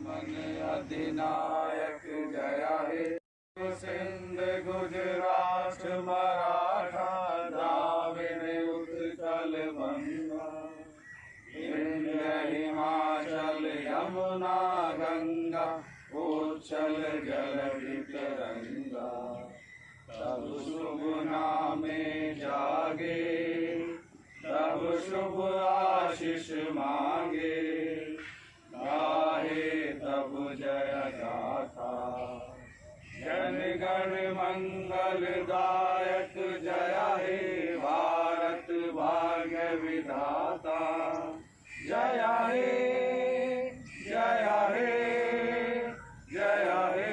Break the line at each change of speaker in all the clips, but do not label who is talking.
मन अधिनायक जया हे। सिंध गुजरात मराठा द्राविड़ उत्कल बंगा, विंध्य हिमाचल यमुना गंगा, उच्छल जलधि तरंगा। तब शुभ नामे जागे, तब शुभ आशीष मांगे, गाहे तब जय गाथा। जन गण मंगल दायक जया हे, भारत भाग्य विधाता जया हे, जया हे, जया हे,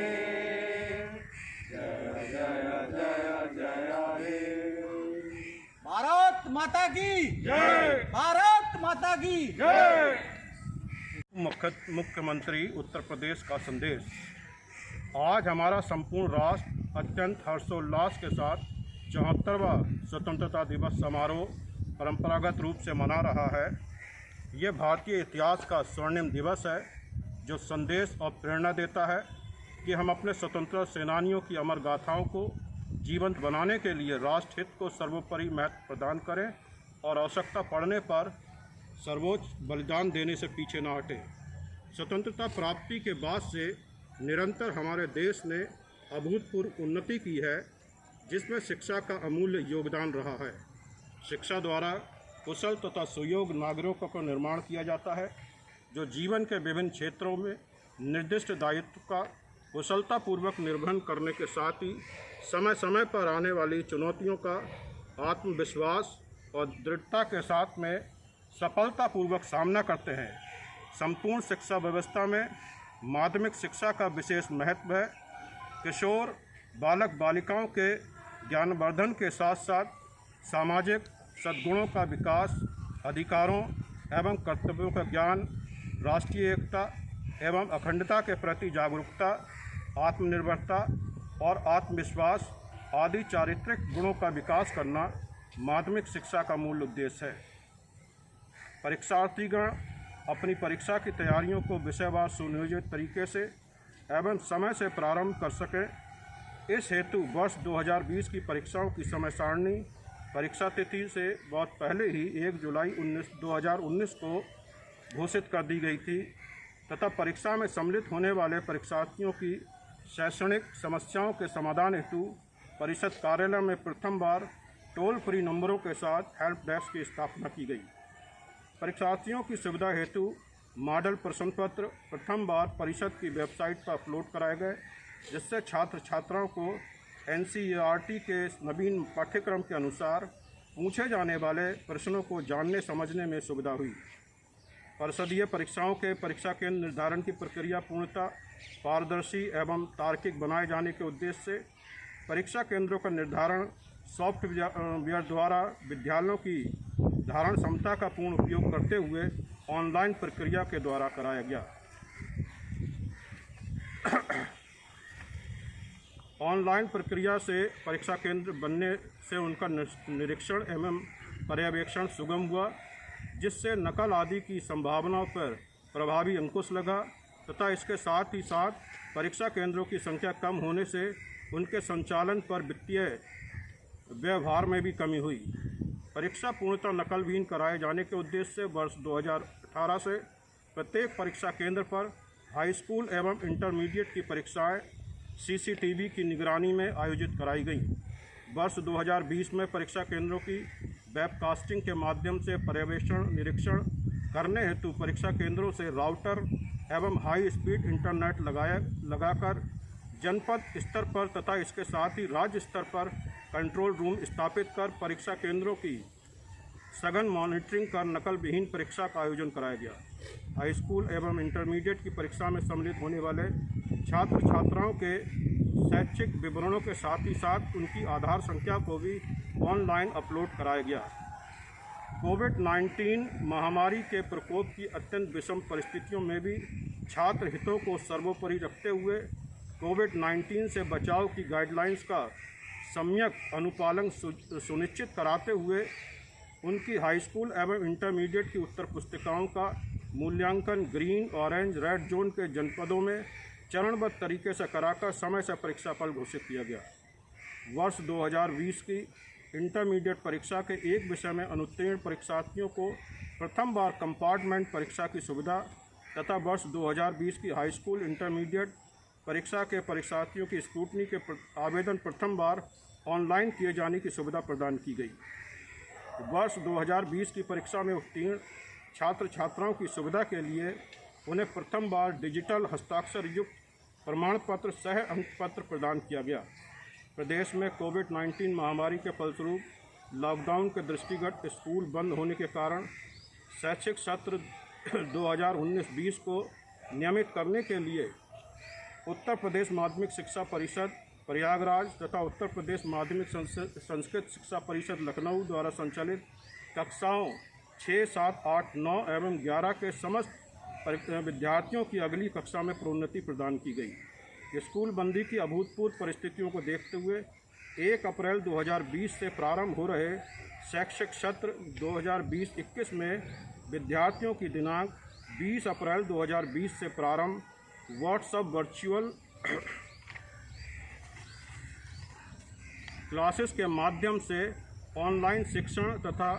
जय जय जय जया हे।
भारत माता की
जय।
भारत माता की
जय। मुख्यमंत्री उत्तर प्रदेश का संदेश। आज हमारा संपूर्ण राष्ट्र अत्यंत हर्षोल्लास के साथ 74वां स्वतंत्रता दिवस समारोह परंपरागत रूप से मना रहा है। ये भारतीय इतिहास का स्वर्णिम दिवस है जो संदेश और प्रेरणा देता है कि हम अपने स्वतंत्रता सेनानियों की अमर गाथाओं को जीवंत बनाने के लिए राष्ट्र हित को सर्वोपरि महत्व प्रदान करें और आवश्यकता पड़ने पर सर्वोच्च बलिदान देने से पीछे न हटें। स्वतंत्रता प्राप्ति के बाद से निरंतर हमारे देश ने अभूतपूर्व उन्नति की है, जिसमें शिक्षा का अमूल्य योगदान रहा है। शिक्षा द्वारा कुशल तथा सुयोग्य नागरिकों का निर्माण किया जाता है, जो जीवन के विभिन्न क्षेत्रों में निर्दिष्ट दायित्व का कुशलतापूर्वक निर्वहन करने के साथ ही समय समय पर आने वाली चुनौतियों का आत्मविश्वास और दृढ़ता के साथ में सफलतापूर्वक सामना करते हैं। संपूर्ण शिक्षा व्यवस्था में माध्यमिक शिक्षा का विशेष महत्व है। किशोर बालक बालिकाओं के ज्ञानवर्धन के साथ साथ सामाजिक सद्गुणों का विकास, अधिकारों एवं कर्तव्यों का ज्ञान, राष्ट्रीय एकता एवं अखंडता के प्रति जागरूकता, आत्मनिर्भरता और आत्मविश्वास आदि चारित्रिक गुणों का विकास करना माध्यमिक शिक्षा का मूल उद्देश्य है। परीक्षार्थीगण अपनी परीक्षा की तैयारियों को विषयवार सुनियोजित तरीके से एवं समय से प्रारंभ कर सकें। इस हेतु वर्ष 2020 की परीक्षाओं की समय सारणी परीक्षा तिथि से बहुत पहले ही 1 जुलाई 2019 को घोषित कर दी गई थी तथा परीक्षा में सम्मिलित होने वाले परीक्षार्थियों की शैक्षणिक समस्याओं के समाधान हेतु परिषद कार्यालय में प्रथम बार टोल फ्री नंबरों के साथ हेल्प डेस्क की स्थापना की गई। परीक्षार्थियों की सुविधा हेतु मॉडल प्रश्न पत्र प्रथम बार परिषद की वेबसाइट पर अपलोड कराए गए, जिससे छात्र छात्राओं को NCERT के नवीन पाठ्यक्रम के अनुसार पूछे जाने वाले प्रश्नों को जानने समझने में सुविधा हुई। परिषदीय परीक्षाओं के परीक्षा केंद्र निर्धारण की प्रक्रिया पूर्णतः पारदर्शी एवं तार्किक बनाए जाने के उद्देश्य से परीक्षा केंद्रों का निर्धारण सॉफ्टवेयर द्वारा विद्यालयों की धारण क्षमता का पूर्ण उपयोग करते हुए ऑनलाइन प्रक्रिया के द्वारा कराया गया। ऑनलाइन प्रक्रिया से परीक्षा केंद्र बनने से उनका निरीक्षण एवं पर्यवेक्षण सुगम हुआ, जिससे नकल आदि की संभावनाओं पर प्रभावी अंकुश लगा तथा इसके साथ ही साथ परीक्षा केंद्रों की संख्या कम होने से उनके संचालन पर वित्तीय व्यवहार में भी कमी हुई। परीक्षा पूर्णतः नकलविहीन कराए जाने के उद्देश्य से वर्ष 2018 से प्रत्येक परीक्षा केंद्र पर हाई स्कूल एवं इंटरमीडिएट की परीक्षाएं CCTV की निगरानी में आयोजित कराई गईं। वर्ष 2020 में परीक्षा केंद्रों की वेबकास्टिंग के माध्यम से पर्यवेक्षण निरीक्षण करने हेतु परीक्षा केंद्रों से राउटर एवं हाई स्पीड इंटरनेट लगाकर जनपद स्तर पर तथा इसके साथ ही राज्य स्तर पर कंट्रोल रूम स्थापित कर परीक्षा केंद्रों की सघन मॉनिटरिंग कर नकल विहीन परीक्षा का आयोजन कराया गया। हाई स्कूल एवं इंटरमीडिएट की परीक्षा में सम्मिलित होने वाले छात्र छात्राओं के शैक्षिक विवरणों के साथ ही साथ उनकी आधार संख्या को भी ऑनलाइन अपलोड कराया गया। कोविड-19 महामारी के प्रकोप की अत्यंत विषम परिस्थितियों में भी छात्र हितों को सर्वोपरि रखते हुए कोविड-19 से बचाव की गाइडलाइंस का सम्यक अनुपालन सुनिश्चित कराते हुए उनकी हाई स्कूल एवं इंटरमीडिएट की उत्तर पुस्तिकाओं का मूल्यांकन ग्रीन, ऑरेंज, रेड जोन के जनपदों में चरणबद्ध तरीके से कराकर समय से परीक्षा फल घोषित किया गया। वर्ष 2020 की इंटरमीडिएट परीक्षा के एक विषय में अनुत्तीर्ण परीक्षार्थियों को प्रथम बार कंपार्टमेंट परीक्षा की सुविधा तथा वर्ष 2020 की हाई स्कूल इंटरमीडिएट परीक्षा के परीक्षार्थियों की स्क्रूटनी के आवेदन प्रथम बार ऑनलाइन किए जाने की सुविधा प्रदान की गई। वर्ष 2020 की परीक्षा में उत्तीर्ण छात्र छात्राओं की सुविधा के लिए उन्हें प्रथम बार डिजिटल हस्ताक्षर युक्त प्रमाण पत्र सह अंक पत्र प्रदान किया गया। प्रदेश में कोविड-19 महामारी के फलस्वरूप लॉकडाउन के दृष्टिगत स्कूल बंद होने के कारण शैक्षिक सत्र 2019-20 को नियमित करने के लिए उत्तर प्रदेश माध्यमिक शिक्षा परिषद प्रयागराज तथा उत्तर प्रदेश माध्यमिक संस्कृत शिक्षा परिषद लखनऊ द्वारा संचालित कक्षाओं 6, 7, 8, 9 एवं 11 के समस्त विद्यार्थियों की अगली कक्षा में प्रोन्नति प्रदान की गई। स्कूल बंदी की अभूतपूर्व परिस्थितियों को देखते हुए 1 अप्रैल 2020 से प्रारंभ हो रहे शैक्षिक सत्र 2020-21 में विद्यार्थियों की दिनांक 20 अप्रैल 2020 से प्रारंभ व्हाट्सएप वर्चुअल क्लासेस के माध्यम से ऑनलाइन शिक्षण तथा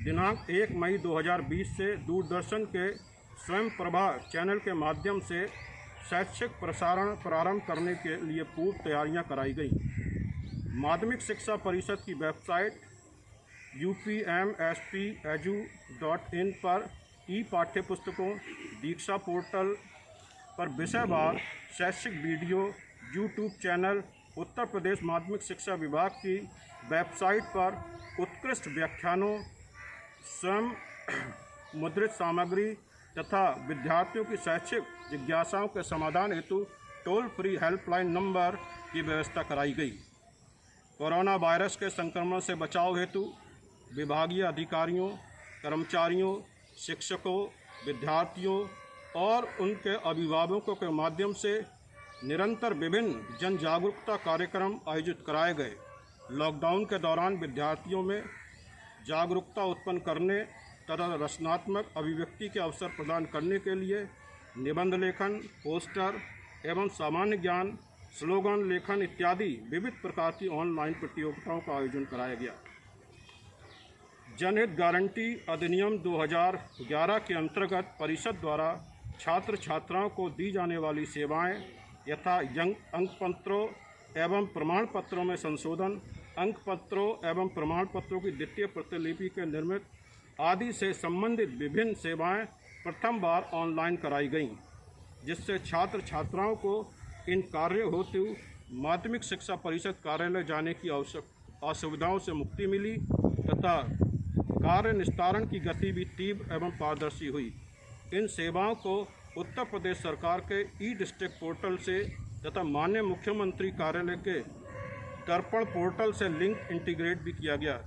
दिनांक 1 मई 2020 से दूरदर्शन के स्वयं प्रभा चैनल के माध्यम से शैक्षिक प्रसारण प्रारंभ करने के लिए पूर्व तैयारियां कराई गई। माध्यमिक शिक्षा परिषद की वेबसाइट upmspedu.in पर ई पाठ्य पुस्तकों, दीक्षा पोर्टल पर विषयवार शैक्षिक video, YouTube channel, Uttar Pradesh माध्यमिक शिक्षा विभाग की वेबसाइट पर उत्कृष्ट व्याख्यानों, स्वयं मुद्रित सामग्री तथा विद्यार्थियों की शैक्षिक जिज्ञासाओं के समाधान हेतु टोल फ्री हेल्पलाइन नंबर की व्यवस्था कराई गई। कोरोना वायरस के संक्रमण से बचाव हेतु विभागीय अधिकारियों, कर्मचारियों, शिक्षकों, विद्यार्थियों और उनके अभिभावकों के माध्यम से निरंतर विभिन्न जन जागरूकता कार्यक्रम आयोजित कराए गए। लॉकडाउन के दौरान विद्यार्थियों में जागरूकता उत्पन्न करने तथा रचनात्मक अभिव्यक्ति के अवसर प्रदान करने के लिए निबंध लेखन, पोस्टर एवं सामान्य ज्ञान, स्लोगन लेखन इत्यादि विविध प्रकार की ऑनलाइन प्रतियोगिताओं का आयोजन कराया गया। जनहित गारंटी अधिनियम 2011 के अंतर्गत परिषद द्वारा छात्र छात्राओं को दी जाने वाली सेवाएं यथा अंक पत्रों एवं प्रमाण पत्रों में संशोधन, अंक पत्रों एवं प्रमाण पत्रों की द्वितीय प्रतिलिपि के निर्मित आदि से संबंधित विभिन्न सेवाएं प्रथम बार ऑनलाइन कराई गईं, जिससे छात्र छात्राओं को इन कार्य हेतु माध्यमिक शिक्षा परिषद कार्यालय जाने की असुविधाओं से मुक्ति मिली तथा कार्य निस्तारण की गति भी तीव्र एवं पारदर्शी हुई। इन सेवाओं को उत्तर प्रदेश सरकार के ई डिस्ट्रिक्ट पोर्टल से तथा माननीय मुख्यमंत्री कार्यालय के दर्पण पोर्टल से लिंक इंटीग्रेट भी किया गया।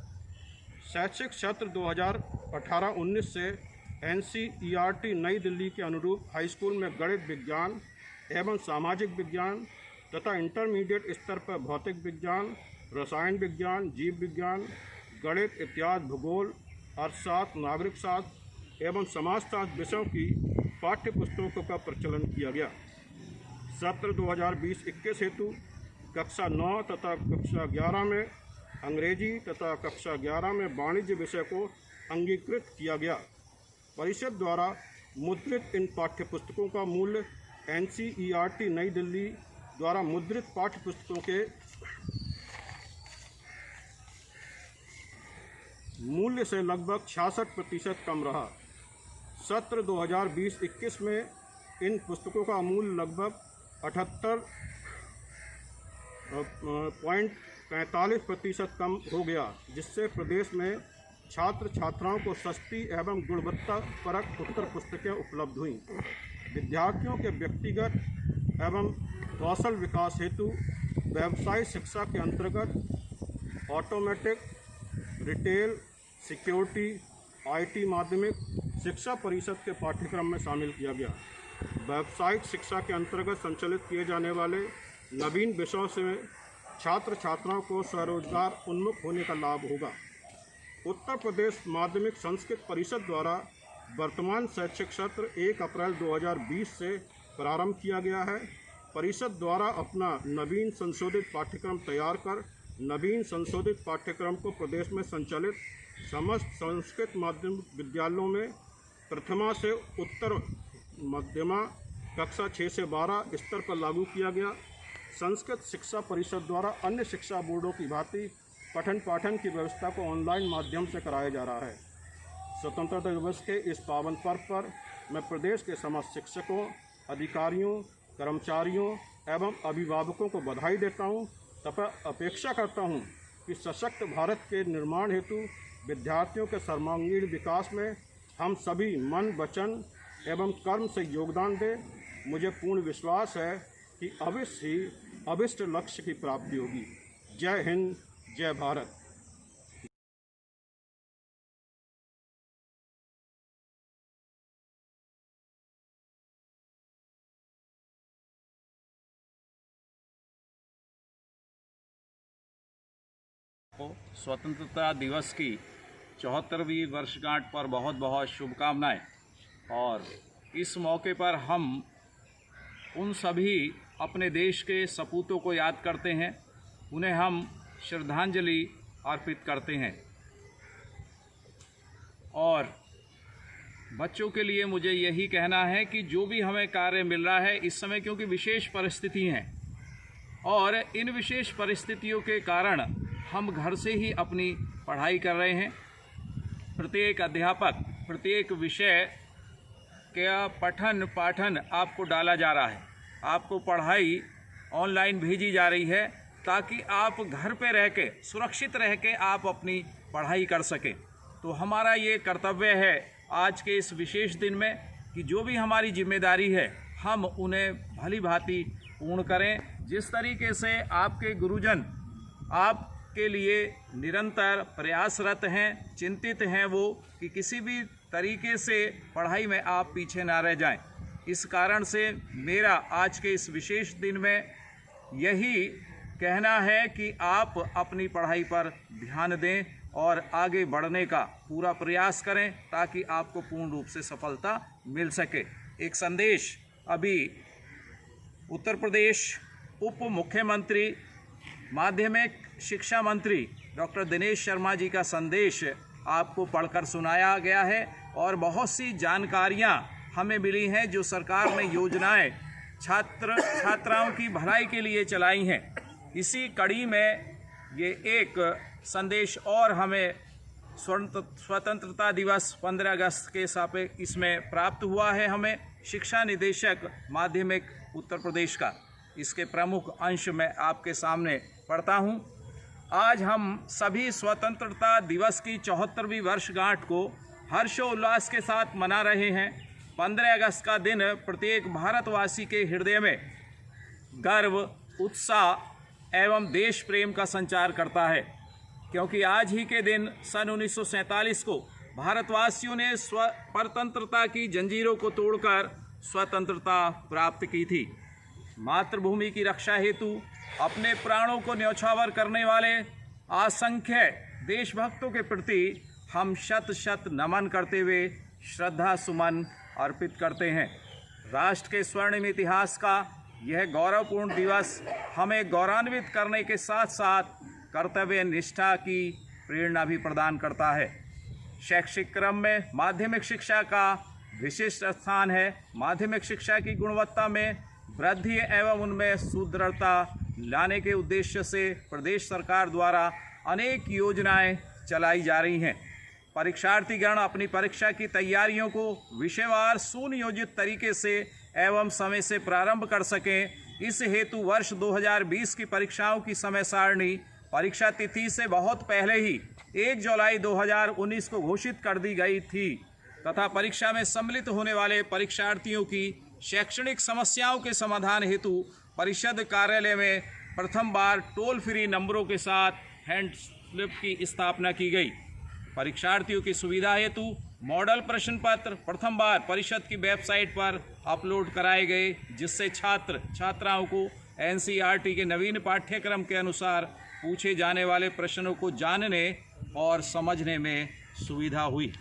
शैक्षिक सत्र 2018-19 से NCERT नई दिल्ली के अनुरूप हाई स्कूल में गणित विज्ञान एवं सामाजिक विज्ञान तथा इंटरमीडिएट स्तर पर भौतिक विज्ञान, रसायन विज्ञान, जीव विज्ञान, गणित, इतिहास, भूगोल, अर्थशास्त्र, नागरिक शास्त्र एवं समाजशास्त्र विषयों की पाठ्य पुस्तकों का प्रचलन किया गया। सत्र 2020-21 हेतु कक्षा 9 तथा कक्षा 11 में अंग्रेजी तथा कक्षा 11 में वाणिज्य विषय को अंगीकृत किया गया। परिषद द्वारा मुद्रित इन पाठ्य पुस्तकों का मूल्य NCERT नई दिल्ली द्वारा मुद्रित पाठ्य पुस्तकों के मूल्य से लगभग 66% कम रहा। सत्र 2020-21 में इन पुस्तकों का मूल्य लगभग 78.45% कम हो गया, जिससे प्रदेश में छात्र छात्राओं को सस्ती एवं गुणवत्तापरक उत्तर पुस्तकें उपलब्ध हुईं। विद्यार्थियों के व्यक्तिगत एवं कौशल विकास हेतु व्यवसायिक शिक्षा के अंतर्गत ऑटोमेटिक, रिटेल, सिक्योरिटी, IT माध्यमिक शिक्षा परिषद के पाठ्यक्रम में शामिल किया गया। व्यावसायिक शिक्षा के अंतर्गत संचालित किए जाने वाले नवीन विषयों से छात्र छात्राओं को स्वरोजगार उन्मुख होने का लाभ होगा। उत्तर प्रदेश माध्यमिक संस्कृत परिषद द्वारा वर्तमान शैक्षिक सत्र 1 अप्रैल 2020 से प्रारंभ किया गया है। परिषद द्वारा अपना नवीन संशोधित पाठ्यक्रम तैयार कर नवीन संशोधित पाठ्यक्रम को प्रदेश में संचालित समस्त संस्कृत माध्यमिक विद्यालयों में प्रथमा से उत्तर मध्यमा कक्षा 6 से 12 स्तर पर लागू किया गया। संस्कृत शिक्षा परिषद द्वारा अन्य शिक्षा बोर्डों की भांति पठन पाठन की व्यवस्था को ऑनलाइन माध्यम से कराया जा रहा है। स्वतंत्रता दिवस के इस पावन पर्व पर मैं प्रदेश के समस्त शिक्षकों, अधिकारियों, कर्मचारियों एवं अभिभावकों को बधाई देता हूं तथा अपेक्षा करता हूं कि सशक्त भारत के निर्माण हेतु विद्यार्थियों के सर्वांगीण विकास में हम सभी मन, वचन एवं कर्म से योगदान दें। मुझे पूर्ण विश्वास है कि अवश्य ही अभिष्ट लक्ष्य की प्राप्ति होगी। जय हिंद, जय भारत।
स्वतंत्रता दिवस की 74वीं वर्षगांठ पर बहुत बहुत शुभकामनाएं। और इस मौके पर हम उन सभी अपने देश के सपूतों को याद करते हैं, उन्हें हम श्रद्धांजलि अर्पित करते हैं। और बच्चों के लिए मुझे यही कहना है कि जो भी हमें कार्य मिल रहा है इस समय, क्योंकि विशेष परिस्थिति हैं और इन विशेष परिस्थितियों के कारण हम घर से ही अपनी पढ़ाई कर रहे हैं। प्रत्येक अध्यापक प्रत्येक विषय का पठन पाठन आपको डाला जा रहा है, आपको पढ़ाई ऑनलाइन भेजी जा रही है ताकि आप घर पे रह के सुरक्षित रह के आप अपनी पढ़ाई कर सकें। तो हमारा ये कर्तव्य है आज के इस विशेष दिन में कि जो भी हमारी जिम्मेदारी है हम उन्हें भली भांति पूर्ण करें। जिस तरीके से आपके गुरुजन आपके लिए निरंतर प्रयासरत हैं, चिंतित हैं वो कि किसी भी तरीके से पढ़ाई में आप पीछे ना रह जाएं। इस कारण से मेरा आज के इस विशेष दिन में यही कहना है कि आप अपनी पढ़ाई पर ध्यान दें और आगे बढ़ने का पूरा प्रयास करें ताकि आपको पूर्ण रूप से सफलता मिल सके। एक संदेश अभी उत्तर प्रदेश उप मुख्यमंत्री माध्यमिक शिक्षा मंत्री डॉक्टर दिनेश शर्मा जी का संदेश आपको पढ़कर सुनाया गया है और बहुत सी जानकारियां हमें मिली हैं जो सरकार ने योजनाएं छात्राओं की भलाई के लिए चलाई हैं। इसी कड़ी में ये एक संदेश और हमें स्वतंत्रता दिवस 15 अगस्त के सापेक्ष इसमें प्राप्त हुआ है। हमें शिक्षा निदेशक माध्यमिक उत्तर प्रदेश का इसके प्रमुख अंश में आपके सामने पढ़ता हूँ। आज हम सभी स्वतंत्रता दिवस की 74वीं वर्षगांठ को हर्षोल्लास के साथ मना रहे हैं। 15 अगस्त का दिन प्रत्येक भारतवासी के हृदय में गर्व, उत्साह एवं देश प्रेम का संचार करता है, क्योंकि आज ही के दिन सन 1947 को भारतवासियों ने परतंत्रता की जंजीरों को तोड़कर स्वतंत्रता प्राप्त की थी। मातृभूमि की रक्षा हेतु अपने प्राणों को न्यौछावर करने वाले असंख्य देशभक्तों के प्रति हम शत शत नमन करते हुए श्रद्धा सुमन अर्पित करते हैं। राष्ट्र के स्वर्णिम इतिहास का यह गौरवपूर्ण दिवस हमें गौरवान्वित करने के साथ साथ कर्तव्य निष्ठा की प्रेरणा भी प्रदान करता है। शैक्षिक क्रम में माध्यमिक शिक्षा का विशिष्ट स्थान है। माध्यमिक शिक्षा की गुणवत्ता में वृद्धि एवं उनमें सुदृढ़ता लाने के उद्देश्य से प्रदेश सरकार द्वारा अनेक योजनाएं चलाई जा रही हैं। परीक्षार्थीगण अपनी परीक्षा की तैयारियों को विषयवार सुनियोजित तरीके से एवं समय से प्रारंभ कर सकें। इस हेतु वर्ष 2020 की परीक्षाओं की समय सारणी परीक्षा तिथि से बहुत पहले ही 1 जुलाई 2019 को घोषित कर दी गई थी तथा परीक्षा में सम्मिलित होने वाले परीक्षार्थियों की शैक्षणिक समस्याओं के समाधान हेतु परिषद कार्यालय में प्रथम बार टोल फ्री नंबरों के साथ हैंड स्लिप की स्थापना की गई। परीक्षार्थियों की सुविधा हेतु मॉडल प्रश्न पत्र प्रथम बार परिषद की वेबसाइट पर अपलोड कराए गए, जिससे छात्राओं को एनसीईआरटी के नवीन पाठ्यक्रम के अनुसार पूछे जाने वाले प्रश्नों को जानने और समझने में सुविधा हुई।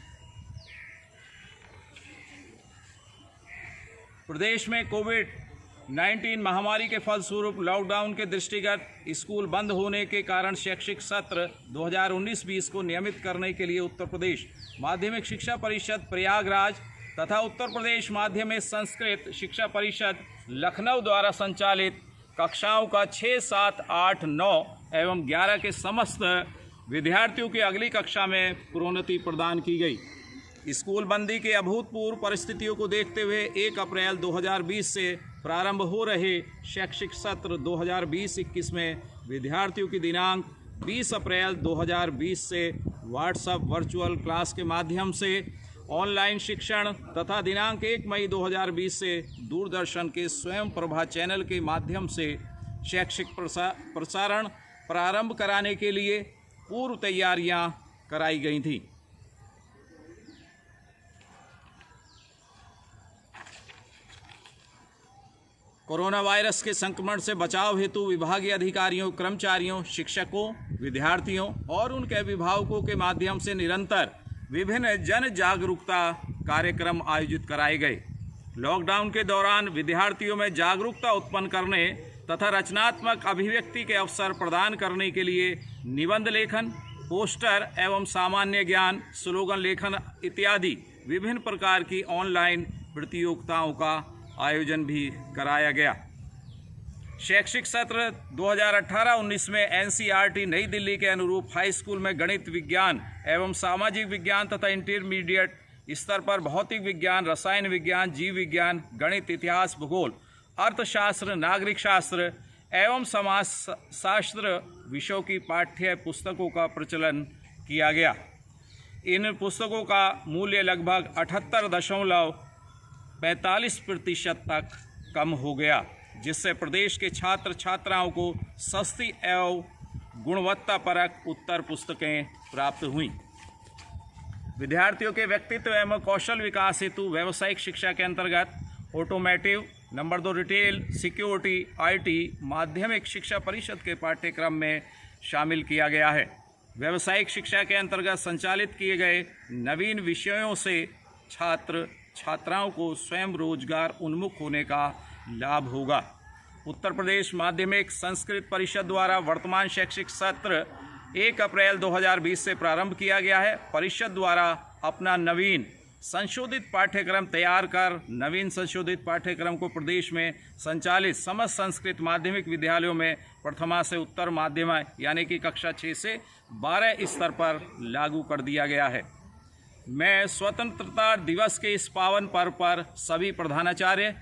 प्रदेश में कोविड-19 महामारी के फलस्वरूप लॉकडाउन के दृष्टिगत स्कूल बंद होने के कारण शैक्षिक सत्र 2019-20 को नियमित करने के लिए उत्तर प्रदेश माध्यमिक शिक्षा परिषद प्रयागराज तथा उत्तर प्रदेश माध्यमिक संस्कृत शिक्षा परिषद लखनऊ द्वारा संचालित कक्षाओं का 6, 7, 8, 9 एवं 11 के समस्त विद्यार्थियों की अगली कक्षा में प्रोन्नति प्रदान की गई। स्कूल बंदी के अभूतपूर्व परिस्थितियों को देखते हुए 1 अप्रैल 2020 से प्रारंभ हो रहे शैक्षिक सत्र 2020-21 में विद्यार्थियों की दिनांक 20 अप्रैल 2020 से व्हाट्सएप वर्चुअल क्लास के माध्यम से ऑनलाइन शिक्षण तथा दिनांक 1 मई 2020 से दूरदर्शन के स्वयं प्रभा चैनल के माध्यम से शैक्षिक प्रसारण प्रारंभ कराने के लिए पूर्व तैयारियां कराई गई थीं। कोरोना वायरस के संक्रमण से बचाव हेतु विभागीय अधिकारियों, कर्मचारियों, शिक्षकों, विद्यार्थियों और उनके अभिभावकों के माध्यम से निरंतर विभिन्न जन जागरूकता कार्यक्रम आयोजित कराए गए। लॉकडाउन के दौरान विद्यार्थियों में जागरूकता उत्पन्न करने तथा रचनात्मक अभिव्यक्ति के अवसर प्रदान करने के लिए निबंध लेखन, पोस्टर एवं सामान्य ज्ञान, स्लोगन लेखन इत्यादि विभिन्न प्रकार की ऑनलाइन प्रतियोगिताओं का आयोजन भी कराया गया। शैक्षिक सत्र 2018-19 में एनसीईआरटी नई दिल्ली के अनुरूप हाई स्कूल में गणित विज्ञान एवं सामाजिक विज्ञान तथा इंटरमीडिएट स्तर पर भौतिक विज्ञान, रसायन विज्ञान, जीव विज्ञान, गणित, इतिहास, भूगोल, अर्थशास्त्र, नागरिक शास्त्र एवं समाज शास्त्र विषयों की पाठ्य पुस्तकों का प्रचलन किया गया। इन पुस्तकों का मूल्य लगभग 78.45% तक कम हो गया, जिससे प्रदेश के छात्र छात्राओं को सस्ती एवं गुणवत्तापरक उत्तर पुस्तकें प्राप्त हुईं। विद्यार्थियों के व्यक्तित्व एवं कौशल विकास हेतु व्यावसायिक शिक्षा के अंतर्गत automotive, number 2 retail, security, IT माध्यमिक शिक्षा परिषद के पाठ्यक्रम में शामिल किया गया है। व्यावसायिक शिक्षा के अंतर्गत संचालित किए गए नवीन विषयों से छात्र छात्राओं को स्वयं रोजगार उन्मुख होने का लाभ होगा। उत्तर प्रदेश माध्यमिक संस्कृत परिषद द्वारा वर्तमान शैक्षिक सत्र 1 अप्रैल 2020 से प्रारंभ किया गया है। परिषद द्वारा अपना नवीन संशोधित पाठ्यक्रम तैयार कर नवीन संशोधित पाठ्यक्रम को प्रदेश में संचालित समस्त संस्कृत माध्यमिक विद्यालयों में प्रथमा से उत्तर माध्यमिक यानी कि कक्षा 6 से 12 स्तर पर लागू कर दिया गया है। मैं स्वतंत्रता दिवस के इस पावन पर्व पर सभी प्रधानाचार्य,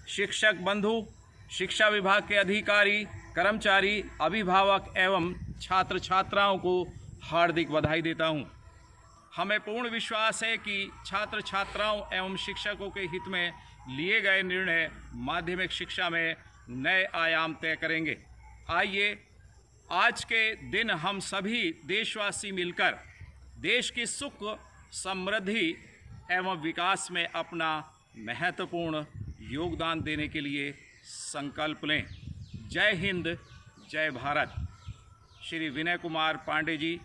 शिक्षक बंधु, शिक्षा विभाग के अधिकारी, कर्मचारी, अभिभावक एवं छात्र छात्राओं को हार्दिक बधाई देता हूं। हमें पूर्ण विश्वास है कि छात्र छात्राओं एवं शिक्षकों के हित में लिए गए निर्णय माध्यमिक शिक्षा में नए आयाम तय करेंगे। आइए आज के दिन हम सभी देशवासी मिलकर देश की सुख, समृद्धि एवं विकास में अपना महत्वपूर्ण योगदान देने के लिए संकल्प लें। जय हिंद, जय भारत। श्री विनय कुमार पांडे जी,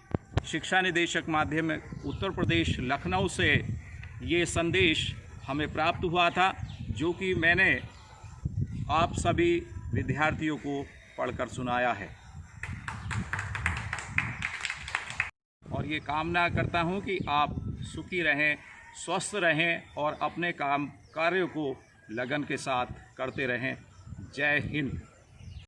शिक्षा निदेशक माध्यमिक उत्तर प्रदेश लखनऊ से ये संदेश हमें प्राप्त हुआ था, जो कि मैंने आप सभी विद्यार्थियों को पढ़कर सुनाया है। और ये कामना करता हूँ कि आप सुखी रहें, स्वस्थ रहें और अपने कार्यों को लगन के साथ करते रहें। जय हिंद।